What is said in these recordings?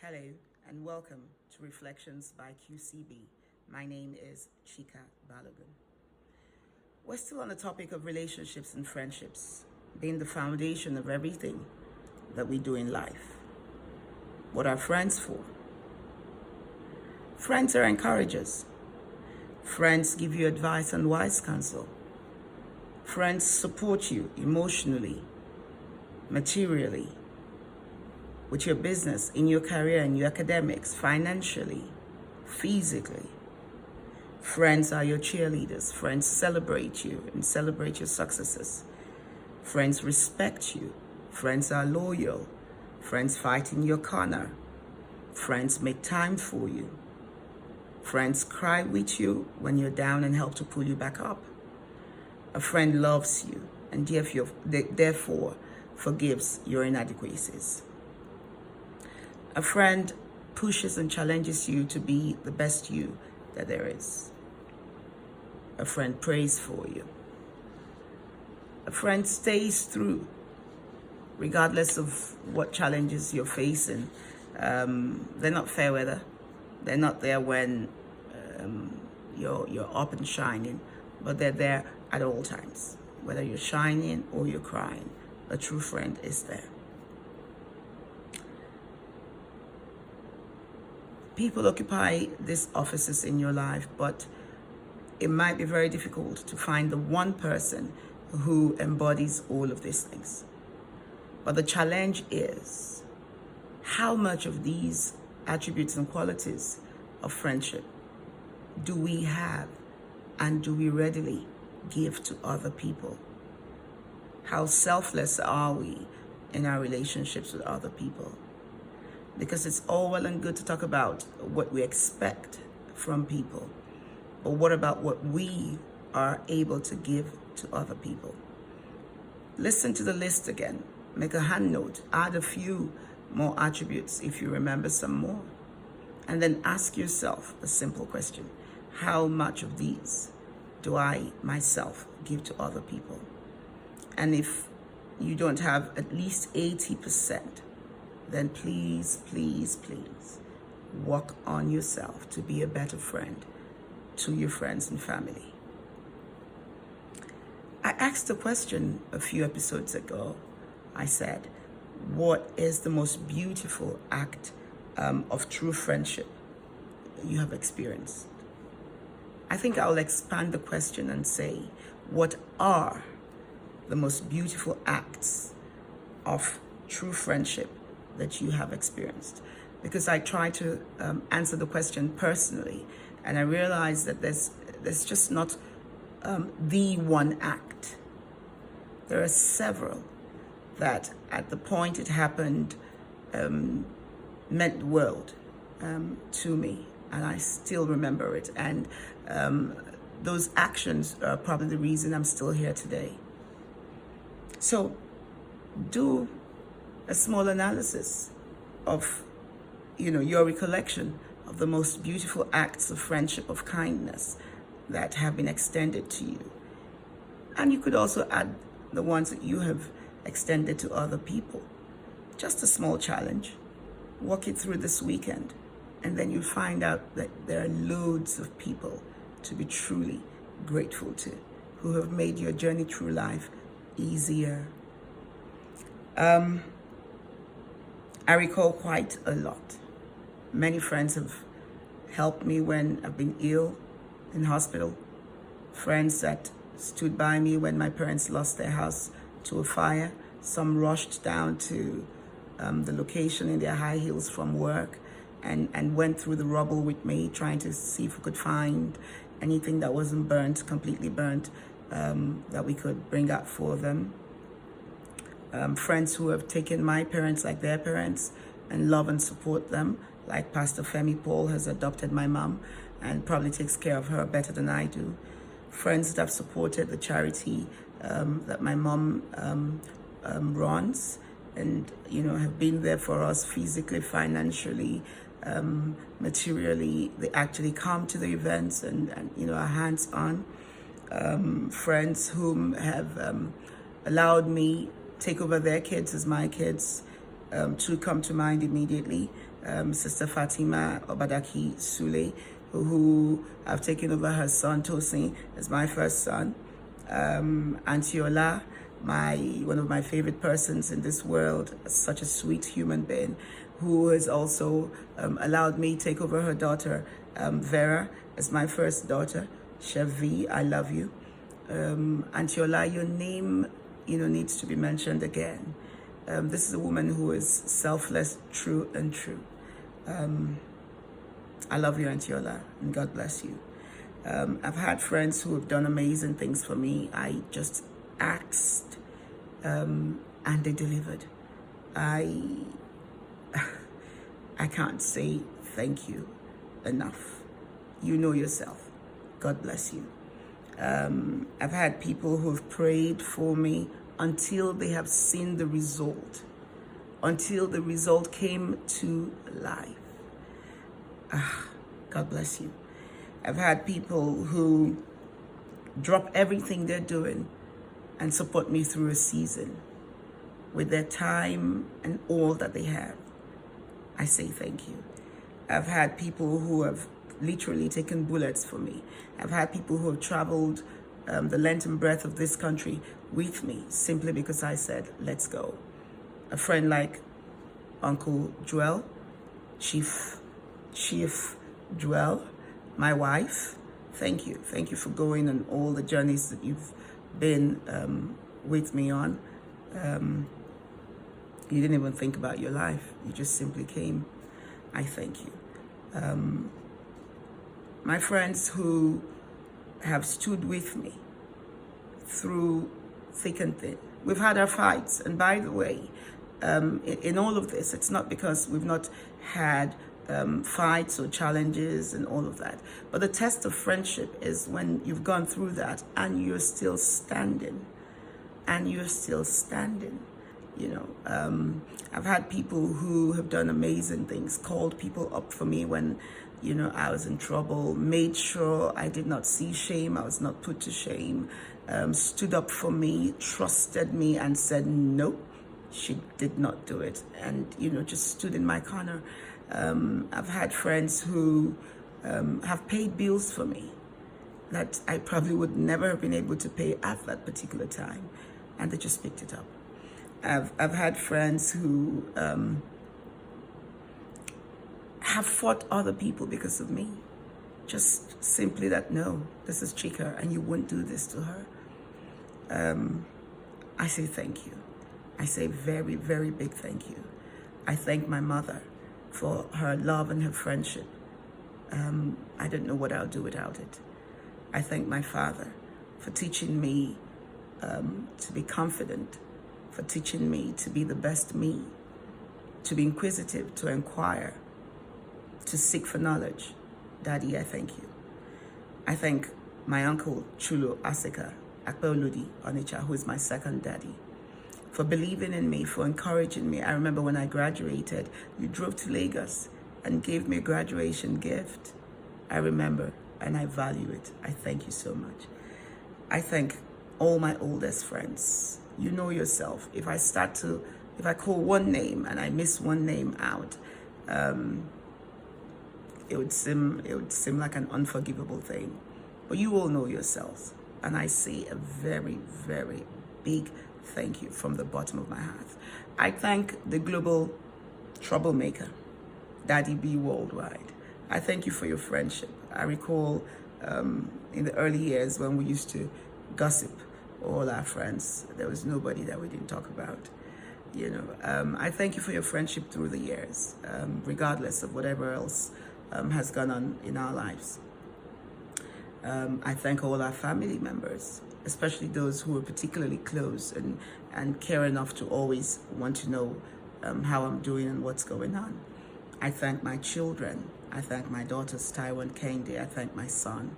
Hello and welcome to Reflections by QCB. My name is Chika Balogun. We're still on the topic of relationships and friendships being the foundation of everything that we do in life. What are friends for? Friends are encouragers. Friends give you advice and wise counsel. Friends support you emotionally, materially, with your business, in your career, in your academics, financially, physically. Friends are your cheerleaders. Friends celebrate you and celebrate your successes. Friends respect you. Friends are loyal. Friends fight in your corner. Friends make time for you. Friends cry with you when you're down and help to pull you back up. A friend loves you and therefore forgives your inadequacies. A friend pushes and challenges you to be the best you that there is. A friend prays for you. A friend stays through, regardless of what challenges you're facing. They're not fair weather. They're not there when you're up and shining, but they're there at all times. Whether you're shining or you're crying, a true friend is there. People occupy these offices in your life, but it might be very difficult to find the one person who embodies all of these things. But the challenge is, how much of these attributes and qualities of friendship do we have and do we readily give to other people? How selfless are we in our relationships with other people? Because it's all well and good to talk about what we expect from people, but what about what we are able to give to other people? Listen to the list again, make a hand note, add a few more attributes if you remember some more, and then ask yourself a simple question: how much of these do I myself give to other people? And if you don't have at least 80%, then please work on yourself to be a better friend to your friends and family. I asked a question a few episodes ago. I said, what is the most beautiful act of true friendship you have experienced? I think I'll expand the question and say, what are the most beautiful acts of true friendship that you have experienced? Because I try to answer the question personally, and I realize that there's just not the one act. There are several that at the point it happened meant the world to me, and I still remember it. And those actions are probably the reason I'm still here today. So do a small analysis of, your recollection of the most beautiful acts of friendship, of kindness that have been extended to you. And you could also add the ones that you have extended to other people. Just a small challenge. Walk it through this weekend, and then you find out that there are loads of people to be truly grateful to, who have made your journey through life easier. I recall quite a lot. Many friends have helped me when I've been ill in hospital. Friends that stood by me when my parents lost their house to a fire. Some rushed down to the location in their high heels from work and went through the rubble with me, trying to see if we could find anything that wasn't burnt, completely burnt, that we could bring out for them. Friends who have taken my parents like their parents and love and support them, like Pastor Femi Paul has adopted my mom and probably takes care of her better than I do. Friends that have supported the charity that my mom runs, and have been there for us physically, financially, materially. They actually come to the events and are hands on. Friends whom have allowed me take over their kids as my kids. Two come to mind immediately. Sister Fatima Obadaki Sule, who I've taken over her son Tosin as my first son. Auntie Ola, one of my favorite persons in this world, such a sweet human being, who has also allowed me take over her daughter, Vera, as my first daughter. Chef V, I love you. Auntie Ola, your name, needs to be mentioned again. This is a woman who is selfless, true, and true. I love you, Auntie Ola, and God bless you. I've had friends who have done amazing things for me. I just asked, and they delivered. I can't say thank you enough. You know yourself. God bless you. I've had people who have prayed for me until they have seen the result, until the result came to life. God bless you. I've had people who drop everything they're doing and support me through a season with their time and all that they have. I say thank you. I've had people who have literally taken bullets for me. I've had people who have traveled the length and breadth of this country with me simply because I said, let's go. A friend like Uncle Joel, Chief Joel, my wife, thank you. Thank you for going on all the journeys that you've been with me on. You didn't even think about your life. You just simply came. I thank you. My friends who have stood with me through thick and thin. We've had our fights. And by the way, in all of this, it's not because we've not had fights or challenges and all of that. But the test of friendship is when you've gone through that and you're still standing. I've had people who have done amazing things, called people up for me when, I was in trouble, made sure I did not see shame, I was not put to shame, stood up for me, trusted me and said, nope, she did not do it. And, just stood in my corner. I've had friends who have paid bills for me that I probably would never have been able to pay at that particular time. And they just picked it up. I've had friends who have fought other people because of me. Just simply that, no, this is Chika and you wouldn't do this to her. I say thank you. I say very, very big thank you. I thank my mother for her love and her friendship. I don't know what I'll do without it. I thank my father for teaching me to be confident, for teaching me to be the best me, to be inquisitive, to inquire, to seek for knowledge. Daddy, I thank you. I thank my uncle, Chulo Asika Akpeoludi Onicha, who is my second daddy, for believing in me, for encouraging me. I remember when I graduated, you drove to Lagos and gave me a graduation gift. I remember, and I value it. I thank you so much. I thank all my oldest friends. You know yourself. If I call one name and I miss one name out, it would seem like an unforgivable thing. But you all know yourselves. And I say a very, very big thank you from the bottom of my heart. I thank the global troublemaker, Daddy B Worldwide. I thank you for your friendship. I recall in the early years when we used to gossip all our friends. There was nobody that we didn't talk about. I thank you for your friendship through the years, regardless of whatever else has gone on in our lives. I thank all our family members, especially those who are particularly close and care enough to always want to know how I'm doing and what's going on. I thank my children. I thank my daughters, Taiwan Kende. I thank my son.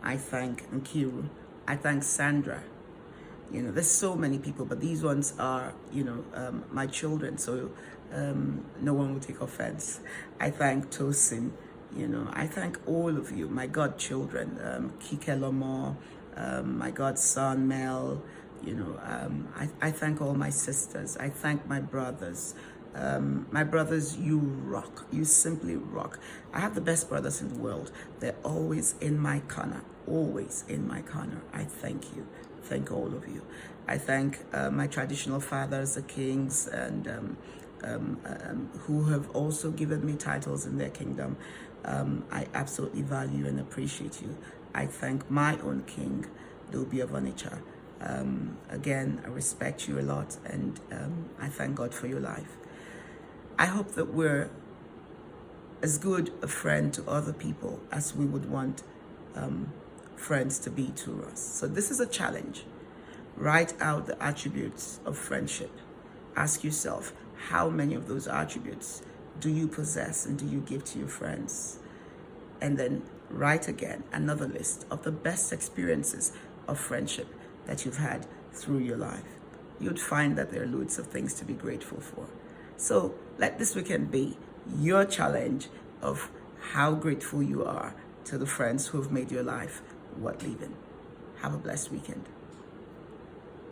I thank Nkiru. I thank Sandra. There's so many people, but these ones are, my children, so no one will take offense. I thank Tosin. I thank all of you, my godchildren, Kike Lomo, my godson, Mel. I thank all my sisters. I thank my brothers. My brothers, you rock. You simply rock. I have the best brothers in the world. They're always in my corner. Always in my corner. I thank you. Thank all of you. I thank my traditional fathers, the kings, and who have also given me titles in their kingdom. I absolutely value and appreciate you. I thank my own king, Dobi of Onitsha. Again, I respect you a lot, and I thank God for your life. I hope that we're as good a friend to other people as we would want friends to be to us. So this is a challenge. Write out the attributes of friendship. Ask yourself, how many of those attributes do you possess and do you give to your friends? And then write again another list of the best experiences of friendship that you've had through your life. You'd find that there are loads of things to be grateful for. So let this weekend be your challenge of how grateful you are to the friends who have made your life worth living. Have a blessed weekend.